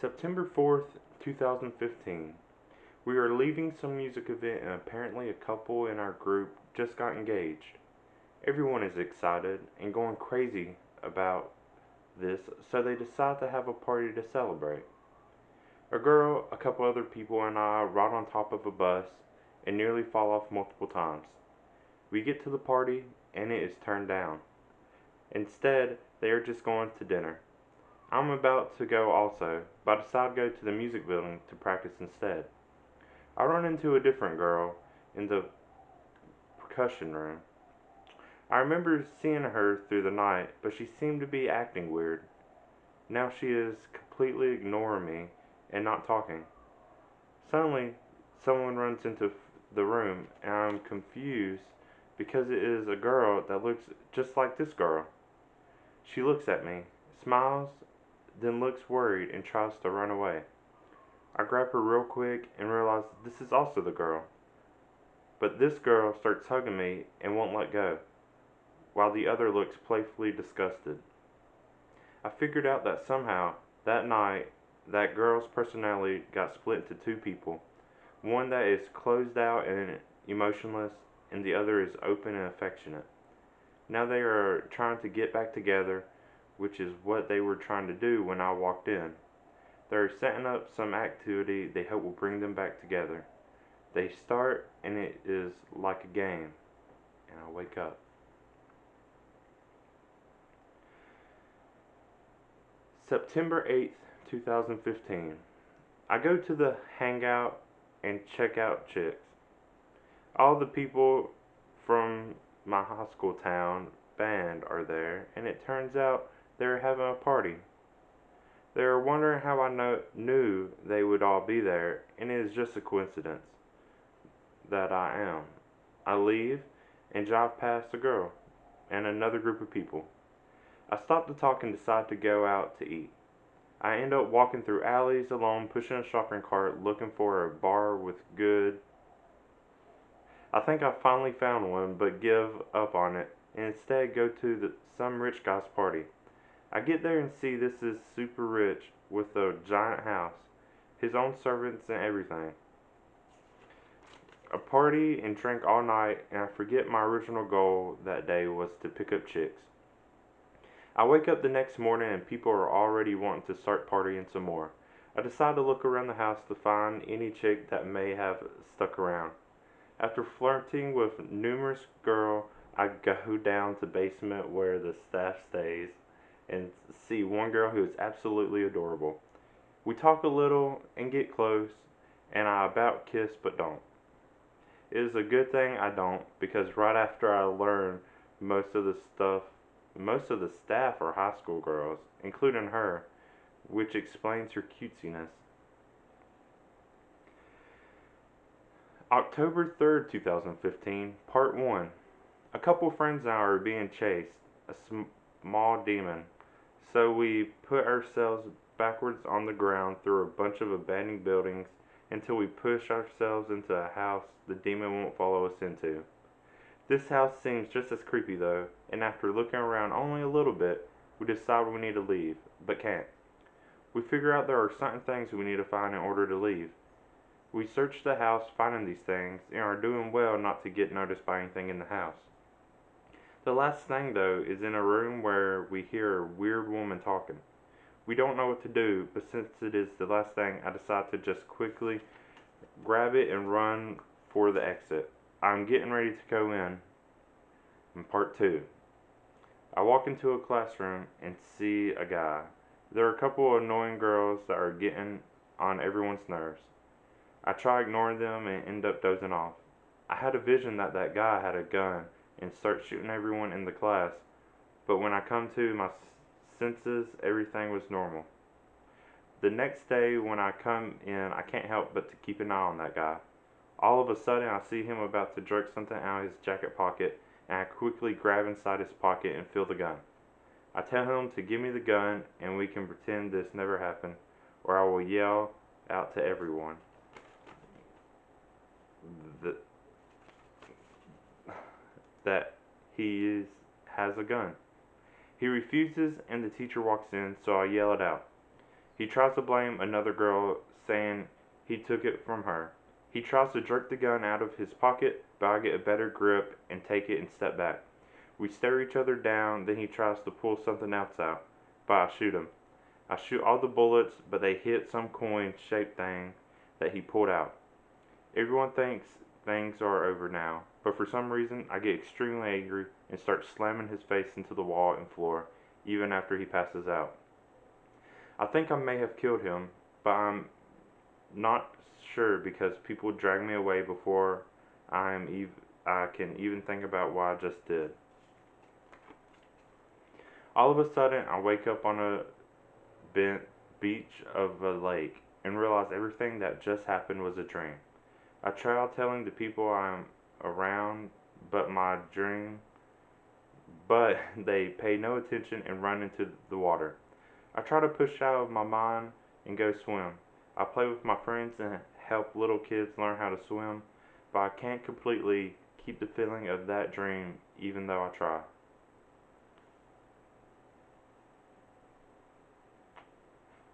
September 4th, 2015. We are leaving some music event and apparently a couple in our group just got engaged. Everyone is excited and going crazy about this, so they decide to have a party to celebrate. A girl, a couple other people, and I ride on top of a bus and nearly fall off multiple times. We get to the party and it is turned down. Instead, they are just going to dinner. I'm about to go also, but I decide to go to the music building to practice instead. I run into a different girl in the percussion room. I remember seeing her through the night, but she seemed to be acting weird. Now she is completely ignoring me and not talking. Suddenly, someone runs into the room, and I'm confused because it is a girl that looks just like this girl. She looks at me, smiles, then looks worried and tries to run away. I grab her real quick and realize this is also the girl. But this girl starts hugging me and won't let go, while the other looks playfully disgusted. I figured out that somehow, that night, that girl's personality got split into two people. One that is closed out and emotionless, and the other is open and affectionate. Now they are trying to get back together, which is what they were trying to do when I walked in. They are setting up some activity they hope will bring them back together. They start, and it is like a game, and I wake up. September 8th, 2015. I go to the hangout and check out chicks. All the people from my high school town band are there, and it turns out they're having a party. They are wondering how I knew they would all be there, and it is just a coincidence that I am. I leave and drive past a girl and another group of people. I stop to talk and decide to go out to eat. I end up walking through alleys alone, pushing a shopping cart, looking for a bar with good. I think I finally found one, but give up on it and instead go to some rich guy's party. I get there and see this is super rich with a giant house, his own servants and everything. A party and drink all night, and I forget my original goal that day was to pick up chicks. I wake up the next morning and people are already wanting to start partying some more. I decide to look around the house to find any chick that may have stuck around. After flirting with numerous girls, I go down to the basement where the staff stays and see one girl who is absolutely adorable. We talk a little and get close, and I about kiss but don't. It is a good thing I don't, because right after I learn most of the stuff, most of the staff are high school girls, including her, which explains her cutesiness. October 3rd, 2015, Part 1. A couple friends and I are being chased, a small demon. So we put ourselves backwards on the ground through a bunch of abandoned buildings until we push ourselves into a house the demon won't follow us into. This house seems just as creepy though, and after looking around only a little bit, we decide we need to leave, but can't. We figure out there are certain things we need to find in order to leave. We search the house finding these things and are doing well not to get noticed by anything in the house. The last thing though is in a room where we hear a weird woman talking. We don't know what to do, but since it is the last thing, I decide to just quickly grab it and run for the exit. I'm getting ready to go in part 2. I walk into a classroom and see a guy. There are a couple of annoying girls that are getting on everyone's nerves. I try ignoring them and end up dozing off. I had a vision that that guy had a gun and starts shooting everyone in the class, but when I come to my senses, everything was normal. The next day when I come in, I can't help but to keep an eye on that guy. All of a sudden, I see him about to jerk something out of his jacket pocket, and I quickly grab inside his pocket and feel the gun. I tell him to give me the gun, and we can pretend this never happened, or I will yell out to everyone that, that has a gun. He refuses, and the teacher walks in, so I yell it out. He tries to blame another girl, saying he took it from her. He tries to jerk the gun out of his pocket, but I get a better grip and take it and step back. We stare each other down, then he tries to pull something else out, but I shoot him. I shoot all the bullets, but they hit some coin-shaped thing that he pulled out. Everyone thinks things are over now, but for some reason I get extremely angry and start slamming his face into the wall and floor, even after he passes out. I think I may have killed him, but I'm not sure because people drag me away before I can even think about what I just did. All of a sudden, I wake up on a beach of a lake and realize everything that just happened was a dream. I try telling the people I'm around, but my dream, but they pay no attention and run into the water. I try to push out of my mind and go swim. I play with my friends and help little kids learn how to swim, but I can't completely keep the feeling of that dream even though I try.